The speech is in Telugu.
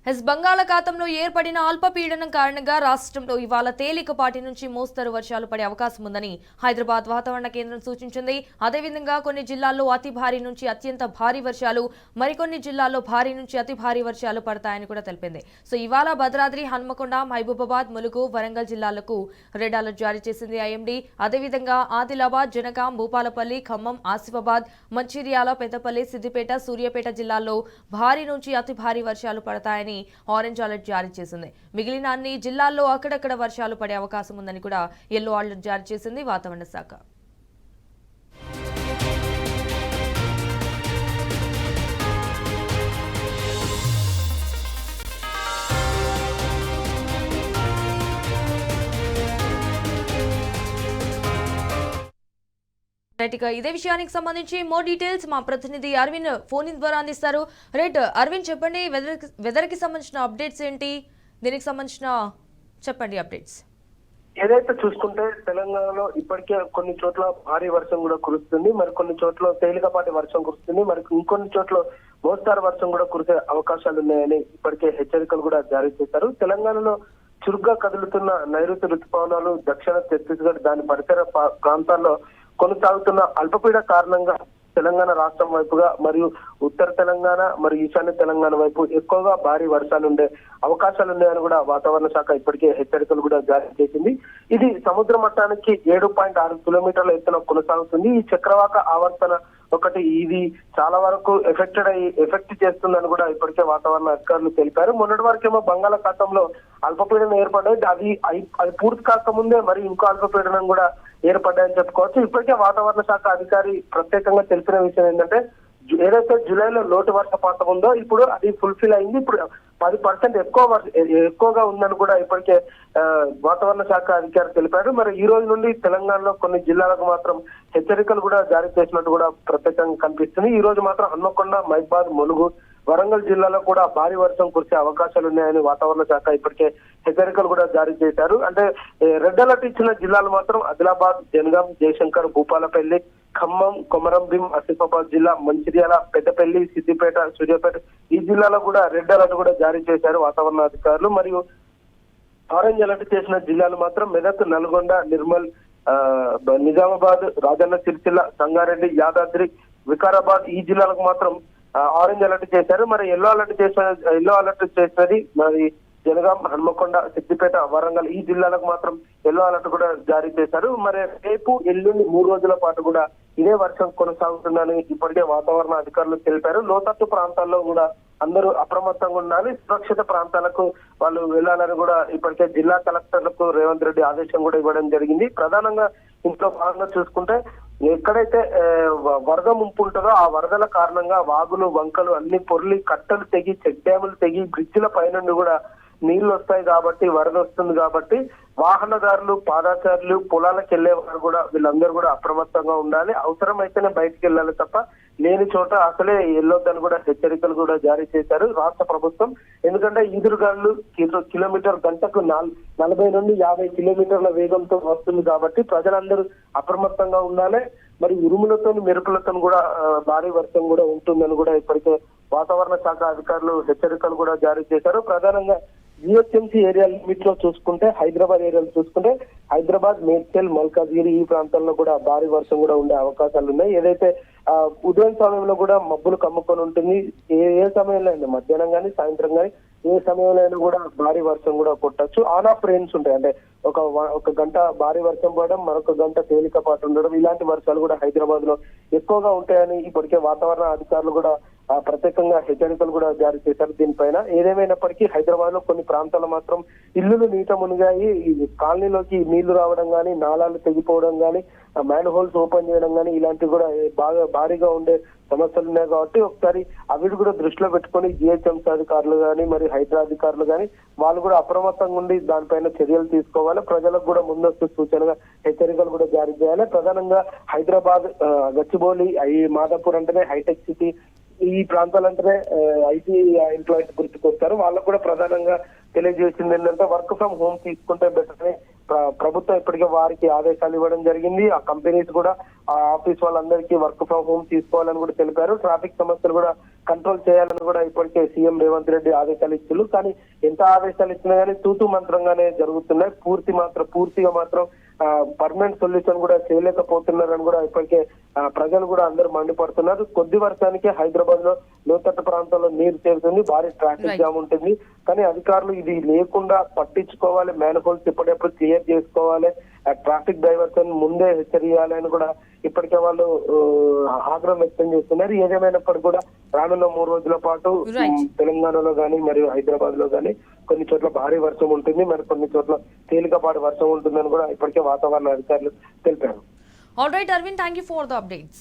బంగాళాఖాతంలో ఏర్పడిన అల్పపీడనం కారణంగా రాష్ట్రంలో ఇవాళ తేలికపాటి నుంచి మోస్తరు వర్షాలు పడే అవకాశం ఉందని హైదరాబాద్ వాతావరణ కేంద్రం సూచించింది. అదేవిధంగా కొన్ని జిల్లాల్లో అతి భారీ నుంచి అత్యంత భారీ వర్షాలు, మరికొన్ని జిల్లాల్లో భారీ నుంచి అతి భారీ వర్షాలు పడతాయని కూడా తెలిపింది. సో ఇవాళ భద్రాద్రి, హన్మకొండ, మహబూబాబాద్, ములుగు, వరంగల్ జిల్లాలకు రెడ్ అలర్ట్ జారీ చేసింది ఐఎండీ. అదేవిధంగా ఆదిలాబాద్, జనగాం, భూపాలపల్లి, ఖమ్మం, ఆసిఫాబాద్, మంచిర్యాల, పెద్దపల్లి, సిద్దిపేట, సూర్యాపేట జిల్లాల్లో భారీ నుంచి అతి భారీ వర్షాలు పడతాయని ఆరెంజ్ అలర్ట్ జారీ చేసింది. మిగిలిన అన్ని జిల్లాల్లో అక్కడక్కడ వర్షాలు పడే అవకాశం ఉందని కూడా ఎల్లో అలర్ట్ జారీ చేసింది వాతావరణ శాఖ. ఇదే విషయానికి సంబంధించి మోర్ డీటెయిల్స్ మా ప్రతినిధి అరవింద్ ఫోన్ ద్వారా అందిస్తారు. రైట్ అరవింద్, చెప్పండి, వెదర్ కి సంబంధించిన అప్డేట్స్ ఏంటి, దీనికి సంబంధించిన చెప్పండి అప్డేట్స్. ఏదైతే చూసుకుంటే తెలంగాణలో ఇప్పటికే కొన్ని చోట్ల భారీ వర్షం కూడా కురుస్తుంది, మరి కొన్ని చోట్ల తేలికపాటి వర్షం కురుస్తుంది, మరి ఇంకొన్ని చోట్ల మోస్తారు వర్షం కూడా కురిసే అవకాశాలు ఉన్నాయని ఇప్పటికే హెచ్చరికలు కూడా జారీ చేశారు. తెలంగాణలో చురుగ్గా కదులుతున్న నైరుతి రుతుపవనాలు దక్షిణ ఛత్తీస్గఢ్ దాని పరిసర ప్రాంతాల్లో కొనసాగుతున్న అల్పపీడ కారణంగా తెలంగాణ రాష్ట్రం వైపుగా మరియు ఉత్తర తెలంగాణ మరియు ఈశాన్య తెలంగాణ వైపు ఎక్కువగా భారీ వర్షాలు ఉండే అవకాశాలు ఉన్నాయని కూడా వాతావరణ శాఖ ఇప్పటికే హెచ్చరికలు కూడా జారీ చేసింది. ఇది సముద్ర మట్టానికి 7.6 కిలోమీటర్ల ఎత్తున కొనసాగుతుంది. ఈ చక్రవాక ఆవర్తన ఒకటి ఇది చాలా వరకు ఎఫెక్ట్ చేస్తుందని కూడా ఇప్పటికే వాతావరణ అధికారులు తెలిపారు. మొన్నటి వరకేమో బంగాళాఖాతంలో అల్పపీడనం ఏర్పడ్డది, అది పూర్తి కాకముందే మరి ఇంకో అల్పపీడనం కూడా ఏర్పడ్డాయని చెప్పుకోవచ్చు. ఇప్పటికే వాతావరణ శాఖ అధికారి ప్రత్యేకంగా తెలిపిన విషయం ఏంటంటే ఏదైతే జూలైలో లోటు వర్షపాతం ఉందో ఇప్పుడు అది ఫుల్ఫిల్ అయింది, ఇప్పుడు 10% ఎక్కువగా ఉందని కూడా ఇప్పటికే వాతావరణ శాఖ అధికారి తెలిపారు. మరి ఈ రోజు నుండి తెలంగాణలో కొన్ని జిల్లాలకు మాత్రం హెచ్చరికలు కూడా జారీ చేసినట్టు కూడా ప్రత్యేకంగా కనిపిస్తుంది. ఈ రోజు మాత్రం హన్మకొండ, మహబూబాబాద్, ములుగు, వరంగల్ జిల్లాలో కూడా భారీ వర్షం కురిసే అవకాశాలు ఉన్నాయని వాతావరణ శాఖ ఇప్పటికే హెచ్చరికలు కూడా జారీ చేశారు. అంటే రెడ్ అలర్ట్ ఇచ్చిన జిల్లాలు మాత్రం ఆదిలాబాద్, జనగాం, జయశంకర్, భూపాలపల్లి, ఖమ్మం, కొమరంభీం, ఆసిఫాబాద్ జిల్లా, మంచిర్యాల, పెద్దపల్లి, సిద్దిపేట, సూర్యాపేట ఈ జిల్లాలో కూడా రెడ్ అలర్ట్ కూడా జారీ చేశారు వాతావరణ అధికారులు. మరియు ఆరెంజ్ అలర్ట్ చేసిన జిల్లాలు మాత్రం మెదక్, నల్గొండ, నిర్మల్, నిజామాబాద్, రాజన్న సిరిసిల్ల, సంగారెడ్డి, యాదాద్రి, వికారాబాద్ ఈ జిల్లాలకు మాత్రం ఆరెంజ్ అలర్ట్ చేశారు. మరి ఎల్లో అలర్ట్ చేసినది మరి జనగాం, హన్మకొండ, సిద్దిపేట, వరంగల్ ఈ జిల్లాలకు మాత్రం ఎల్లో అలర్ట్ కూడా జారీ చేశారు. మరి రేపు, ఎల్లుండి 3 రోజుల పాటు కూడా ఇదే వర్షం కొనసాగుతుందని ఇప్పటికే వాతావరణ అధికారులు తెలిపారు. లోతట్టు ప్రాంతాల్లో కూడా అందరూ అప్రమత్తంగా ఉండాలి, సురక్షిత ప్రాంతాలకు వాళ్ళు వెళ్లాలని కూడా ఇప్పటికే జిల్లా కలెక్టర్లకు రేవంత్ రెడ్డి ఆదేశం కూడా ఇవ్వడం జరిగింది. ప్రధానంగా ఇంట్లో భాగంగా చూసుకుంటే ఎక్కడైతే వరద ముంపు ఉంటుందో ఆ వరదల కారణంగా వాగులు, వంకలు అన్ని పొర్లి, కట్టలు తెగి, చెక్ డ్యాములు తెగి, బ్రిడ్జిల పైనుండి కూడా నీళ్లు వస్తాయి కాబట్టి, వరద వస్తుంది కాబట్టి వాహనదారులు, పాదాచారులు, పొలాలకు వెళ్లే వారు కూడా వీళ్ళందరూ కూడా అప్రమత్తంగా ఉండాలి. అవసరమైతేనే బయటకు వెళ్ళాలి తప్ప లేని చోట అసలే వెళ్ళొద్దని కూడా హెచ్చరికలు కూడా జారీ చేశారు రాష్ట్ర ప్రభుత్వం. ఎందుకంటే ఈదురుగాళ్లు కిలోమీటర్ గంటకు 40 నుండి 50 కిలోమీటర్ల వేగంతో వస్తుంది కాబట్టి ప్రజలందరూ అప్రమత్తంగా ఉండాలి. మరి ఉరుములతో, మెరుపులతో కూడా భారీ వర్షం కూడా ఉంటుందని కూడా ఇప్పటికే వాతావరణ శాఖ అధికారులు హెచ్చరికలు కూడా జారీ చేశారు. ప్రధానంగా జిహెచ్ఎంసీ ఏరియా లిమిట్ లో చూసుకుంటే, హైదరాబాద్ ఏరియాలో చూసుకుంటే హైదరాబాద్, మేడ్చల్, మల్కాజ్గిరి ఈ ప్రాంతాల్లో కూడా భారీ వర్షం కూడా ఉండే అవకాశాలు ఉన్నాయి. ఏదైతే ఉదయం సమయంలో కూడా మబ్బులు కమ్ముకొని ఉంటుంది, ఏ సమయంలో అయినా మధ్యాహ్నం కానీ సాయంత్రం కానీ ఏ సమయంలో అయినా కూడా భారీ వర్షం కూడా కొట్టచ్చు. ఆన్ ఆఫ్ రెయిన్స్ ఉంటాయి, అంటే ఒక గంట భారీ వర్షం పడడం, మరొక గంట తేలికపాటు ఉండడం, ఇలాంటి వర్షాలు కూడా హైదరాబాద్ లో ఎక్కువగా ఉంటాయని ఇప్పటికే వాతావరణ అధికారులు కూడా ప్రత్యేకంగా హెచ్చరికలు కూడా జారీ చేశారు దీనిపైన. ఏదేమైనప్పటికీ హైదరాబాద్ లో కొన్ని ప్రాంతాలు మాత్రం ఇల్లులు నీట మునిగాయి, కాలనీలోకి నీళ్లు రావడం కానీ, నాలాలు తెగిపోవడం కానీ, మ్యాన్ హోల్స్ ఓపెన్ చేయడం కానీ ఇలాంటివి కూడా భారీగా ఉండే సమస్యలు ఉన్నాయి. కాబట్టి ఒకసారి అవి కూడా దృష్టిలో పెట్టుకొని జిహెచ్ఎంసీ అధికారులు కానీ, మరి హైడ్రా అధికారులు కానీ వాళ్ళు కూడా అప్రమత్తంగా ఉండి దానిపైన చర్యలు తీసుకోవాలి. ప్రజలకు కూడా ముందస్తు సూచనగా హెచ్చరికలు కూడా జారీ చేయాలి. ప్రధానంగా హైదరాబాద్, గచ్చిబౌలి, ఈ మాదాపూర్ అంటేనే హైటెక్ సిటీ, ఈ ప్రాంతాలంటేనే ఐటీ ఎంప్లాయీస్ గుర్తుకొస్తారు. వాళ్ళకు కూడా ప్రధానంగా తెలియజేసింది ఏంటంటే వర్క్ ఫ్రమ్ హోమ్ తీసుకుంటే బెటర్ అని ప్రభుత్వం ఇప్పటికే వారికి ఆదేశాలు ఇవ్వడం జరిగింది. ఆ కంపెనీస్ కూడా ఆ ఆఫీస్ వాళ్ళందరికీ వర్క్ ఫ్రమ్ హోమ్ తీసుకోవాలని కూడా తెలిపారు. ట్రాఫిక్ సమస్యలు కూడా కంట్రోల్ చేయాలని కూడా ఇప్పటికే సీఎం రేవంత్ రెడ్డి ఆదేశాలు ఇచ్చారు. కానీ ఎంత ఆదేశాలు ఇచ్చినా కానీ తూతు మంత్రంగానే జరుగుతున్నాయి. పూర్తిగా మాత్రం పర్మనెంట్ సొల్యూషన్ కూడా చేయలేకపోతున్నారని కూడా ఇప్పటికే ప్రజలు కూడా అందరూ మండిపడుతున్నారు. కొద్ది వర్షానికి హైదరాబాద్ లో లోతట్టు ప్రాంతాల్లో నీరు చేరుతుంది, భారీ ట్రాఫిక్ జామ్ ఉంటుంది. కానీ అధికారులు ఇది లేకుండా పట్టించుకోవాలి, మ్యాన్హోల్స్ ఎప్పటికప్పుడు క్లియర్ చేసుకోవాలి, ట్రాఫిక్ డైవర్షన్ ముందే హెచ్చరియాలి అని కూడా ఇప్పటికే వాళ్ళు ఆగ్రహం వ్యక్తం చేస్తున్నారు. ఏదేమైనప్పటికీ కూడా రానున్న 3 రోజుల పాటు తెలంగాణలో గానీ మరియు హైదరాబాద్ లో గానీ కొన్ని చోట్ల భారీ వర్షం ఉంటుంది, మరి కొన్ని చోట్ల తేలికపాటి వర్షం ఉంటుందని కూడా ఇప్పటికే వాతావరణ అధికారులు తెలిపారు. All right, Arvind, thank you for the updates.